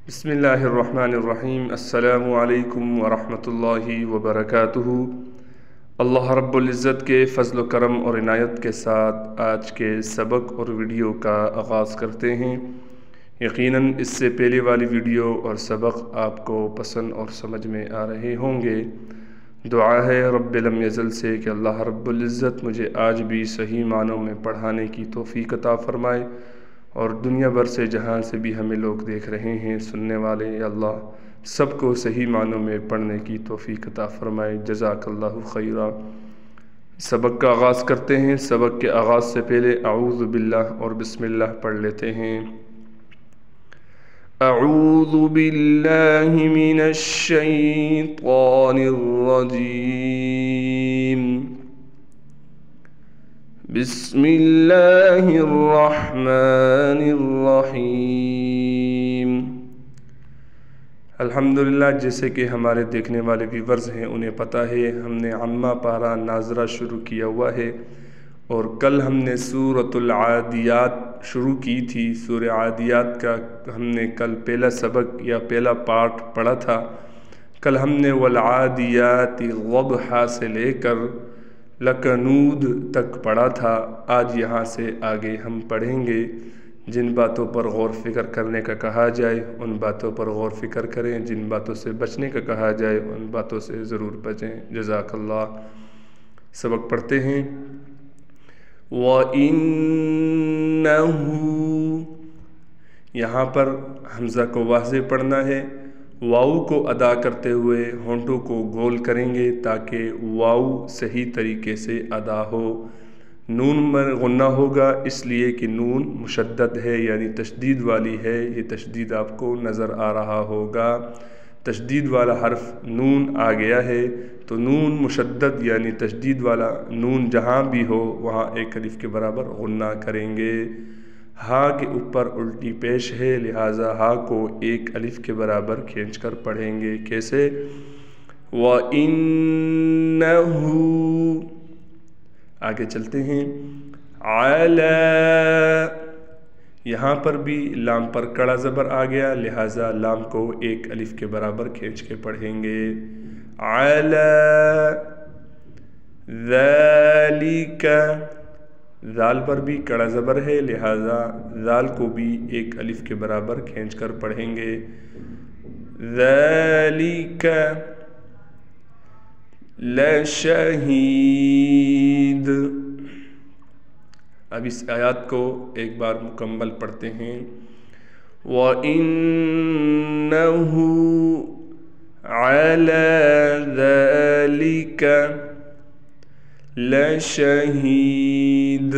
بسم اللہ الرحمن الرحیم۔ السلام علیکم ورحمۃ اللہ وبرکاتہ۔ اللہ رب العزت کے فضل و کرم اور عنایت کے ساتھ آج کے سبق اور ویڈیو کا آغاز کرتے ہیں۔ یقیناً اس سے پہلے والی ویڈیو اور سبق آپ کو پسند اور سمجھ میں آ رہے ہوں گے۔ دعا ہے رب لم یزل سے کہ اللہ رب العزت مجھے آج بھی صحیح معنوں میں پڑھانے کی توفیق عطا فرمائے، اور دنیا بھر سے جہاں سے بھی ہمیں لوگ دیکھ رہے ہیں، سننے والے، یا اللہ سب کو صحیح معنوں میں پڑھنے کی توفیق عطا فرمائے۔ جزاک اللہ خیرا۔ سبق کا آغاز کرتے ہیں۔ سبق کے آغاز سے پہلے اعوذ باللہ اور بسم اللہ پڑھ لیتے ہیں۔ اعوذ باللہ من الشیطان الرجیم، بسم اللہ الرحمن الرحیم۔ الحمدللہ، جیسے کہ ہمارے دیکھنے والے ویورز ہیں انہیں پتہ ہے، ہم نے عامہ پارہ ناظرہ شروع کیا ہوا ہے، اور کل ہم نے سورۃ العادیات شروع کی تھی۔ سورہ عادیات کا ہم نے کل پہلا سبق یا پہلا پارٹ پڑھا تھا۔ کل ہم نے والعادیات ضبحا سے لے کر لکنود تک پڑھا تھا۔ آج یہاں سے آگے ہم پڑھیں گے۔ جن باتوں پر غور فکر کرنے کا کہا جائے ان باتوں پر غور فکر کریں، جن باتوں سے بچنے کا کہا جائے ان باتوں سے ضرور بچیں۔ جزاک اللہ۔ سبق پڑھتے ہیں۔ وَإِنَّهُ، یہاں پر حمزہ کو واضح پڑھنا ہے، واؤ کو ادا کرتے ہوئے ہونٹوں کو گول کریں گے تاکہ واؤ صحیح طریقے سے ادا ہو۔ نون میں غنہ ہوگا اس لیے کہ نون مشدد ہے، یعنی تشدید والی ہے۔ یہ تشدید آپ کو نظر آ رہا ہوگا۔ تشدید والا حرف نون آ گیا ہے، تو نون مشدد یعنی تشدید والا نون جہاں بھی ہو وہاں ایک الف کے برابر غنہ کریں گے۔ ہا کے اوپر الٹی پیش ہے، لہٰذا ہا کو ایک الف کے برابر کھینچ کر پڑھیں گے۔ کیسے؟ وَإِنَّهُ، آگے چلتے ہیں۔ عَلَى، یہاں پر بھی لام پر کڑا زبر آ گیا، لہٰذا لام کو ایک الف کے برابر کھینچ کے پڑھیں گے۔ عَلَى ذَلِكَ، ذال پر بھی کڑا زبر ہے، لہٰذا ذال کو بھی ایک الف کے برابر کھینچ کر پڑھیں گے۔ ذَلِكَ لَشَہِيدٌ۔ اب اس آیات کو ایک بار مکمل پڑھتے ہیں۔ وَإِنَّهُ عَلَى ذَلِكَ لَشَہِيدٌ۔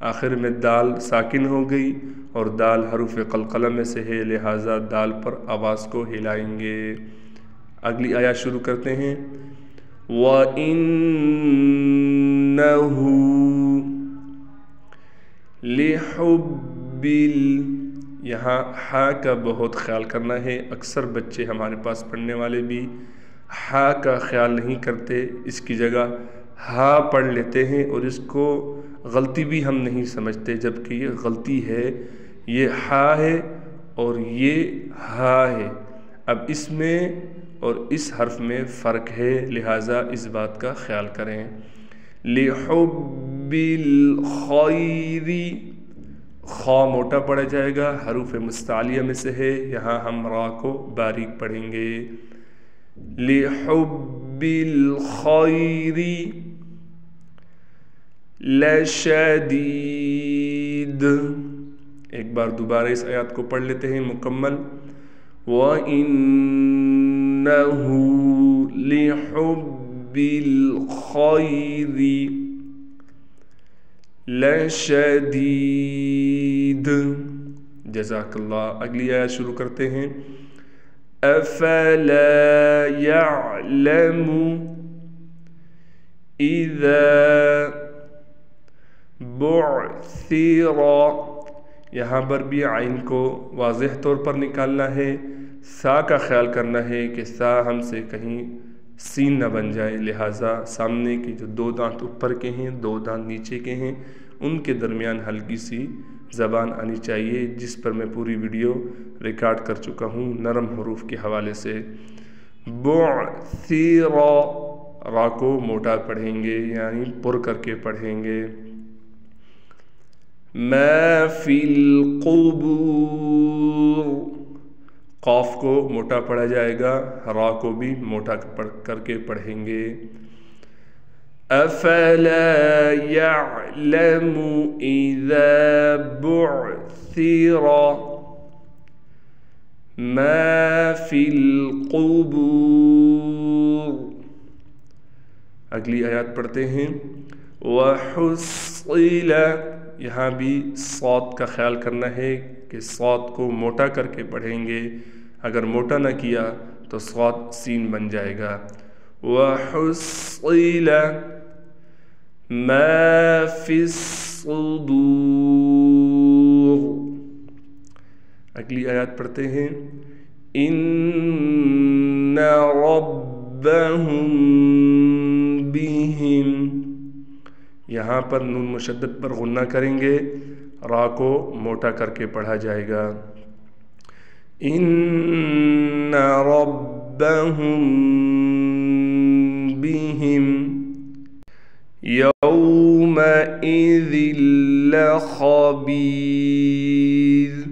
آخر میں دال ساکن ہو گئی، اور دال حروف قلقلہ میں سے ہے، لہٰذا دال پر آواز کو ہلائیں گے۔ اگلی آیات شروع کرتے ہیں۔ وَإِنَّهُ لِحُبِّ، یہاں ہا کا بہت خیال کرنا ہے۔ اکثر بچے ہمارے پاس پڑھنے والے بھی ہا کا خیال نہیں کرتے، اس کی جگہ ہا پڑھ لیتے ہیں، اور اس کو غلطی بھی ہم نہیں سمجھتے، جبکہ یہ غلطی ہے۔ یہ ہا ہے اور یہ ہا ہے۔ اب اس میں اور اس حرف میں فرق ہے، لہٰذا اس بات کا خیال کریں۔ لِحُبِّ الْخَيْرِ، خا موٹا پڑھا جائے گا، حروف مستعلیہ میں سے ہے، یہاں ہم را کو باریک پڑھیں گے۔ لِحُبِّ الْخَيْرِ لَشَدِيدٌ، ایک بار دوبارہ اس آیات کو پڑھ لیتے ہیں مکمل۔ وَإِنَّهُ لِحُبِّ الْخَيْرِ لَشَدِيدٌ۔ جزاک اللہ۔ اگلی آیات شروع کرتے ہیں۔ أَفَلَا يَعْلَمُ إِذَا بُعْثِرَ، یہاں پر بھی عین کو واضح طور پر نکالنا ہے۔ سا کا خیال کرنا ہے کہ سا ہم سے کہیں سین نہ بن جائے، لہٰذا سامنے کے جو دو دانت اوپر کے ہیں، دو دانت نیچے کے ہیں، ان کے درمیان ہلکی سی زبان آنی چاہیے، جس پر میں پوری ویڈیو ریکارڈ کر چکا ہوں نرم حروف کے حوالے سے۔ بعثرا، را کو موٹا پڑھیں گے یعنی پر کر کے پڑھیں گے۔ ما فی القبور، قاف کو موٹا پڑھا جائے گا، را کو بھی موٹا کر کے پڑھیں گے۔ افلا يعلم اذا بعثر ما فی القبور۔ اگلی آیات پڑھتے ہیں۔ وحصل، یہاں بھی صاد کا خیال کرنا ہے کہ صاد کو موٹا کر کے پڑھیں گے، اگر موٹا نہ کیا تو صاد سین بن جائے گا۔ وحصل ما فی الصدور۔ اگلی آیات پڑھتے ہیں۔ ان ربهم بهم، یہاں پر نون مشدد پر غنہ کریں گے، را کو موٹا کر کے پڑھا جائے گا۔ ان ربهم بهم یومئذ لخبیر۔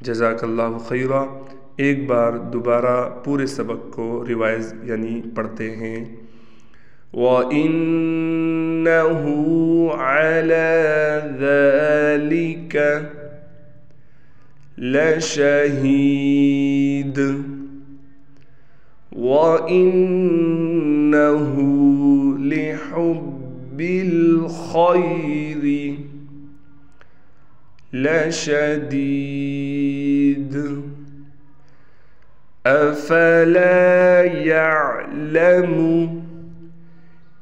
جزاک اللہ خیرا۔ ایک بار دوبارہ پورے سبق کو ریوائز یعنی پڑھتے ہیں۔ وَإِنَّهُ عَلَى ذَلِكَ لَشَهِيدٌ وَإِنَّهُ لِحُبِّ الْخَيْرِ لَشَدِيدٌ أَفَلَا يَعْلَمُ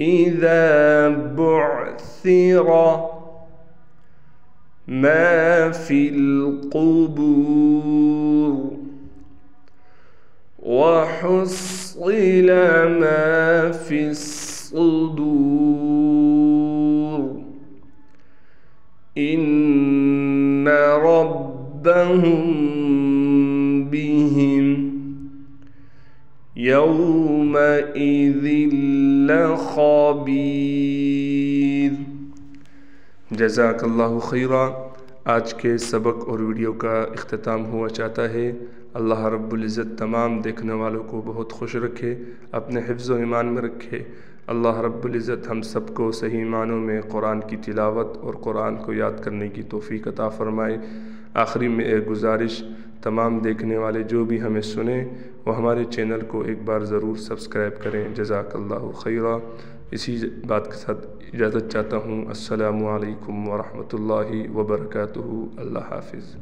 إِذَا بُعْثِرَ مَا فِي الْقُبُورِ وَحُصِّلَ مَا فِي الصُّدُورِ إِنَّ رَبَّهُم بِهِمْ یومئذ لخبیر۔ جزاک اللہ خیرا۔ آج کے سبق اور ویڈیو کا اختتام ہوا چاہتا ہے۔ اللہ رب العزت تمام دیکھنے والوں کو بہت خوش رکھے، اپنے حفظ و ایمان میں رکھے۔ اللہ رب العزت ہم سب کو صحیح معنوں میں قرآن کی تلاوت اور قرآن کو یاد کرنے کی توفیق عطا فرمائے۔ آخری میں ایک گزارش، تمام دیکھنے والے جو بھی ہمیں سنیں وہ ہمارے چینل کو ایک بار ضرور سبسکرائب کریں۔ جزاک اللہ خیرا۔ اسی بات کے ساتھ اجازت چاہتا ہوں۔ السلام علیکم ورحمۃ اللہ وبرکاتہ۔ اللہ حافظ۔